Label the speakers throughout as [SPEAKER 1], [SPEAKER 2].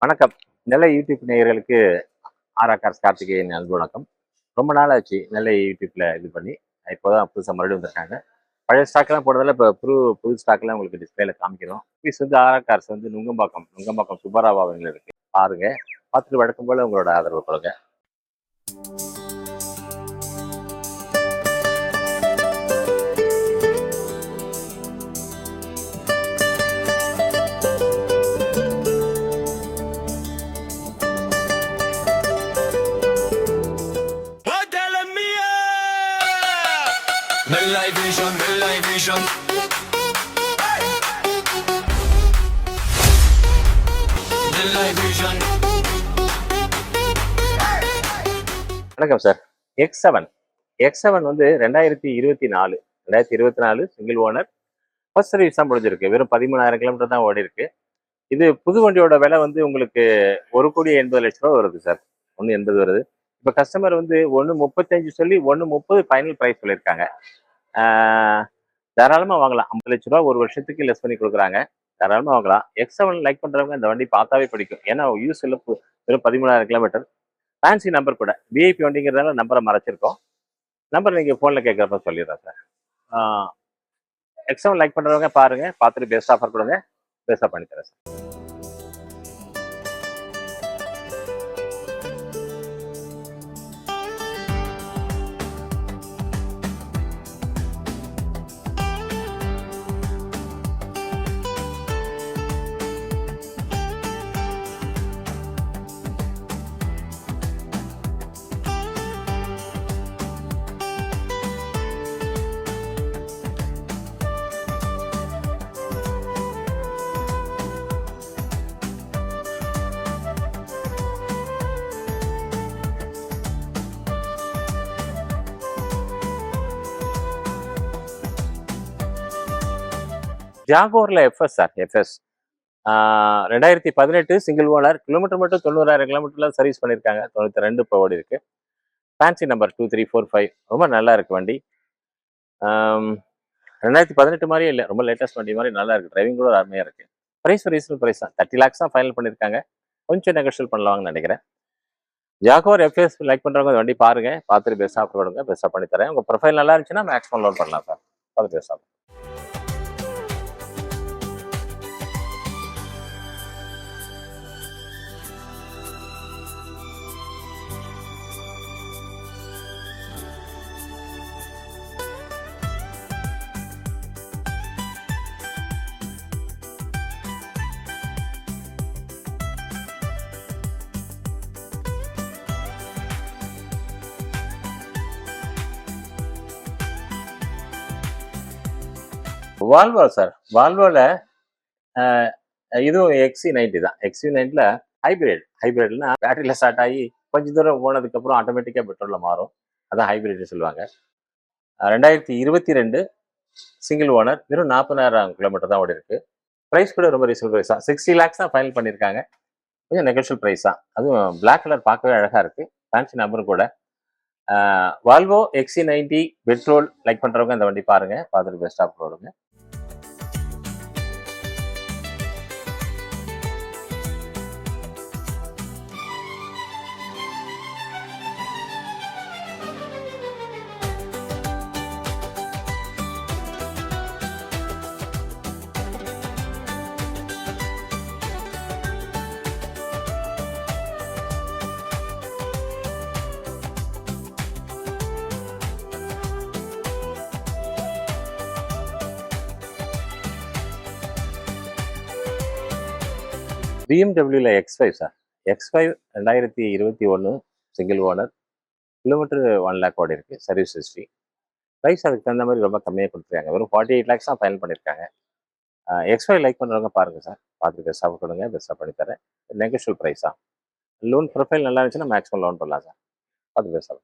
[SPEAKER 1] வணக்கம். நெல்லை யூடியூப் நேயர்களுக்கு கார்ஸ் கார்த்திகேயன் அன்பு வணக்கம். ரொம்ப நாள் ஆச்சு நெல்லை யூடியூப்ல இது பண்ணி. இப்போதான் புதுசாக மறுபடியும் வந்திருக்காங்க. பழைய ஸ்டாக்லாம் போடுறதால இப்போ புது ஸ்டாக்லாம் உங்களுக்கு டிஸ்பிளேல காமிக்கிறோம். பீஸ் வந்து கார்ஸ் வந்து நுங்கம்பாக்கம் சுப்பராவ் அவர்கள் இருக்கு. பாருங்க, பார்த்துட்டு வழக்கம் போல உங்களோட ஆதரவு கொடுங்க.
[SPEAKER 2] Nellai Vision, Nellai Vision. Nellai Vision.
[SPEAKER 1] வணக்கம் சார். X7 வந்து 2024 சிங்கிள் ஓனர் ஃபர்ஸ்ட் சர்வீஸ் தான் முடிஞ்சிருக்கு. வெறும் 13,000 கிலோமீட்டர் தான் ஓடி இருக்கு. இது புது வண்டியோட விலை வந்து உங்களுக்கு 1,80,00,000 வருது சார். 1,80 வருது. இப்போ கஸ்டமர் வந்து 1,35 சொல்லி 1,30 ஃபைனல் ப்ரைஸ் சொல்லியிருக்காங்க. தாராளமாக வாங்கலாம். 50 லட்ச ரூபா ஒரு வருஷத்துக்கு லெஸ் பண்ணி கொடுக்குறாங்க. தாராளமாக வாங்கலாம். X7 லைக் பண்ணுறவங்க இந்த வண்டி பார்த்தாவே பிடிக்கும். ஏன்னா யூஸ்ல வெறும் 13,000 கிலோமீட்டர். ஃபேன்சி நம்பர் கூட விஐபி வண்டிங்கிறதால நம்பரை மறைச்சிருக்கோம். நம்பர் நீங்கள் ஃபோனில் கேட்குறப்ப சொல்லிடுறேன் சார். X7 லைக் பண்ணுறவங்க பாருங்க, பார்த்துட்டு பெஸ்ட் ஆஃபர் கொடுங்க, பெஸ்ட்டாக பண்ணித்தரேன் சார். ஜாகோர்ல FS sir. FS 2018 single owner. Kilometre மட்டும் 90,000 கிலோமீட்டர்ல சர்வீஸ் பண்ணியிருக்காங்க. 92 இப்போ ஓடி இருக்கு. Fancy number 2345. ரொம்ப நல்லா இருக்கு வண்டி. 2018 மாதிரியே இல்லை, ரொம்ப லேட்டஸ்ட் வண்டி மாதிரி நல்லா இருக்கு. டிரைவிங் கூட அருமையாக இருக்கு. ப்ரைஸ் ரீசனபிள் ப்ரைஸ் தான். 30 lakhs தான் ஃபைனல் பண்ணியிருக்காங்க. கொஞ்சம் நெகோஷியல் பண்ணலாம்னு நினைக்கிறேன். ஜாகோர் எஃப்எஸ் லைக் பண்ணுறவங்க வண்டி பாருங்க, பார்த்துட்டு பெஸ்ட் ஆஃபர் கொடுங்க, பெஸ்ட்டாக பண்ணித்தரேன். உங்கள் ப்ரொஃபைல் நல்லா இருந்துச்சுன்னா மேக்ஸிமம் லோன் பண்ணலாம் சார். பார்த்து பெஸ்ட் ஆஃபர். Volvo sir. வால்வோல இதுவும் XC90 தான். XC90ல ஹைபிரிட்னா பேட்டரியில் ஸ்டார்ட் ஆகி கொஞ்சம் தூரம் போனதுக்கப்புறம் ஆட்டோமேட்டிக்காக பெட்ரோலில் மாறும். அதான் ஹைபிரிட்னு சொல்லுவாங்க. 2022 சிங்கிள் ஓனர். வெறும் 40,000 கிலோமீட்டர் தான் ஓடி இருக்கு. ப்ரைஸ் கூட ரொம்ப ரீசனபிள் ப்ரைஸ் தான். 60 lakhs தான் ஃபைனல் பண்ணியிருக்காங்க. கொஞ்சம் நெகோஷியல் ப்ரைஸ் தான். அதுவும் பிளாக் கலர் பார்க்கவே அழகாக இருக்கு. ஃபேன்சி நம்பரும் கூட. வால்வோ XC90 பெட்ரோல் லைக் பண்ணுறவங்க இந்த வண்டி பாருங்க, பார்த்துட்டு பெஸ்ட்டாக போடுங்க. பிஎம்டபிள்யூல X5 sir. X5 2021 single owner. Kilometre 1 lakh ஓடி இருக்கு. Service history. ப்ரைஸ் அதுக்கு தகுந்த மாதிரி ரொம்ப கம்மியாக கொடுத்துருக்காங்க. வெறும் 48 lakhs தான் ஃபைனல் பண்ணியிருக்காங்க. X5 லைக் பண்ணுறவங்க பாருங்க சார், பார்த்துட்டு பெஸ்ட்டாக கொடுங்க, பெஸ்ட்டாக பண்ணித்தரேன். நெகோஷியல் ப்ரைஸா. லோன் ப்ரொஃபைல் நல்லா இருந்துச்சுன்னா மேக்ஸிமம் லோன் பண்ணலாம் சார். பார்த்து பெஸ்ட்டாக.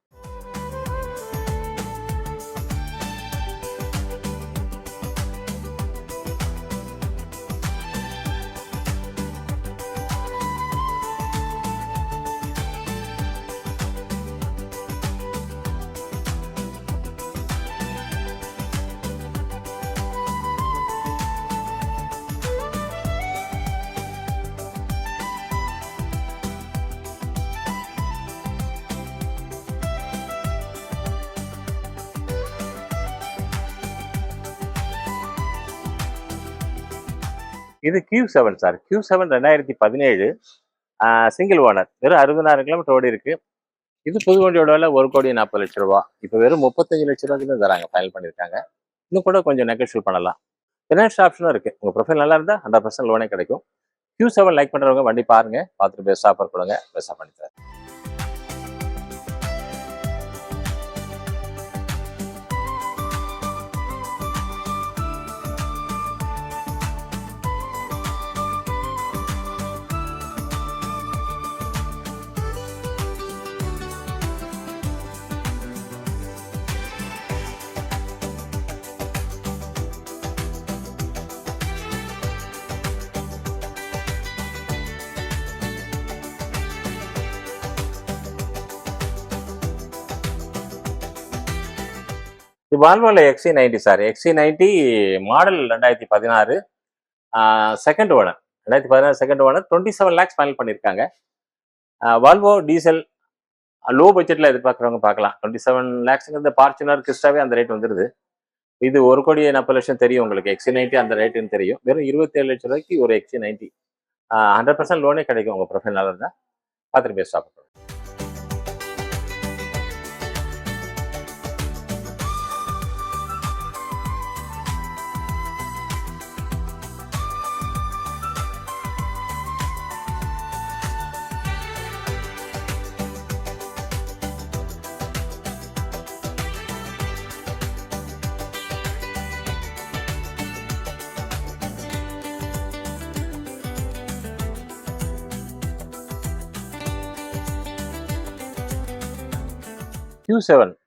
[SPEAKER 1] இது Q7 sir. Q7 2017 single owner. வெறும் 60,000 கிலோமீட்டர் ஓடி இருக்கு. இது புது வண்டியோட விலை 1,40,00,000 ரூபா. இப்போ வெறும் 35,00,000 ரூபாய்க்கு தான் தராங்க, ஃபைனல் பண்ணியிருக்காங்க. இன்னும் கூட கொஞ்சம் நெகோஷியேட் பண்ணலாம். ஃபினான்ஸ் ஆப்ஷனும் இருக்கு. உங்க ப்ரொஃபைல் நல்லா இருந்தால் 100% லோனே கிடைக்கும். Q7 லைக் பண்றவங்க வண்டி பாருங்க, பார்த்துட்டு பெஸ்ட் ஆஃபர் கொடுங்க, பெஸ்ட்டாக பண்ணி தரேன். இது வால்வோல XC90 sir. XC90 model 2016 second owner. 2016 second owner. 27 lakhs final பண்ணியிருக்காங்க. வால்வோ டீசல் லோ பட்ஜெட்ல எதிர்பார்க்குறவங்க பார்க்கலாம். 27 lakhsங்கிறது ஃபார்ச்சுனர் கிறிஸ்டாவே அந்த ரேட் வந்துடுது. இது 1,40,00,000 தெரியும் உங்களுக்கு. XC90 அந்த ரேட்டுன்னு தெரியும். வெறும் 27,00,000 ரூபாய்க்கு ஒரு XC90 100% லோனே கிடைக்கும். உங்க ப்ரொஃபைல் நல்லா இருந்தால் பார்த்துட்டு பெஸ்ட் ஆஃபர் கொடுங்க.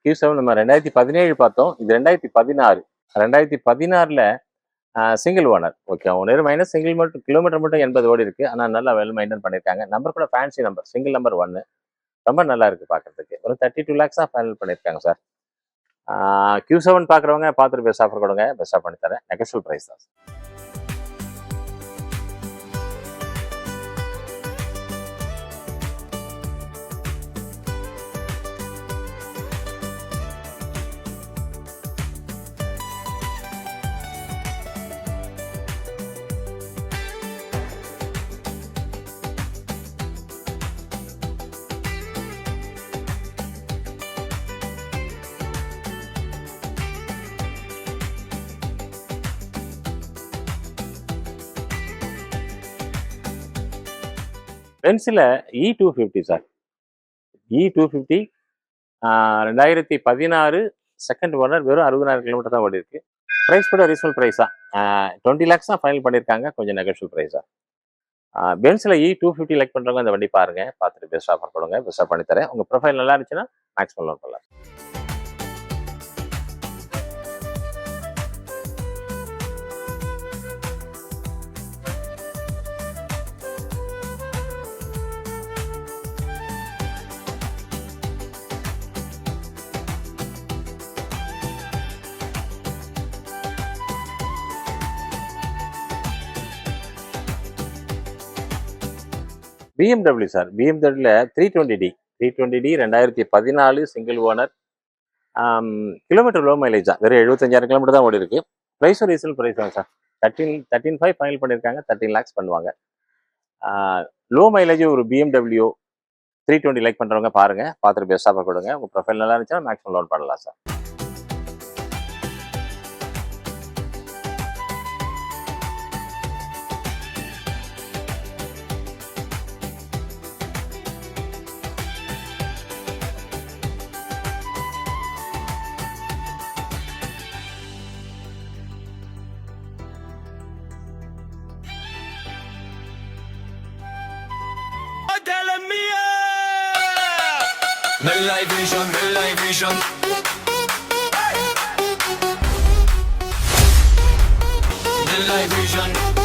[SPEAKER 1] Q7 நம்ம 2017 பார்த்தோம். இது 2016. 2016ல single owner. Okay, owner minus single மட்டும் கிலோமீட்டர் மட்டும் 80 ஓடி இருக்கு. ஆனால் நல்லா வெல் மெயின்டைன் பண்ணியிருக்காங்க. நம்பர் கூட ஃபேன்சி நம்பர், சிங்கிள் நம்பர் 1. ரொம்ப நல்லா இருக்கு பார்க்கறதுக்கு. ஒரு 32 lakhs ஃபைனல் பண்ணியிருக்காங்க சார். Q7 பார்க்குறவங்க பார்த்துட்டு பெஸ்ட் ஆஃபர் கொடுங்க, பெஸ்ட்டாக பண்ணி தரேன். நெகோஷியபிள் ப்ரைஸ் தான். Pencil E250 sir. E250 2016 second owner. வெறும் 60,000 கிலோமீட்டர் தான் ஓடி இருக்கு. ப்ரைஸ் கூட ரீசனல் ப்ரைஸா 20 lakhs தான் ஃபைனல் பண்ணியிருக்காங்க. கொஞ்சம் நெகோஷியபிள் ப்ரைஸா. பென்ஸில் E250 லைக் பண்ணுறவங்க அந்த வண்டி பாருங்க, பார்த்துட்டு பெஸ்ட் ஆஃபர் கொடுங்க, பெஸ்ட்டாக பண்ணி தரேன். உங்க ப்ரொஃபைல் நல்லா இருந்துச்சுன்னா மேக்ஸிமம் லோன் பண்ணலாம். BMW sir. BMW 320D 2014 single owner. Kilometre low mileage தான். வெறும் 75,000 கிலோமீட்டர் தான் ஓடி இருக்கு. ப்ரைஸும் ரீசனல் ப்ரைஸ் தான் சார். 13.5 ஃபைனல் பண்ணியிருக்காங்க. 13 lakhs பண்ணுவாங்க. லோ மைலேஜ் ஒரு BMW 320 லைக் பண்ணுறவங்க பாருங்க, பார்த்துட்டு பெஸ்ட் ஆஃபர் கொடுங்க. உங்க ப்ரொஃபைல் நல்லா இருந்துச்சுன்னா மேக்ஸிமம் லோன் பண்ணலாம் sir.
[SPEAKER 2] Midlife Vision, Midlife Vision. Midlife Vision.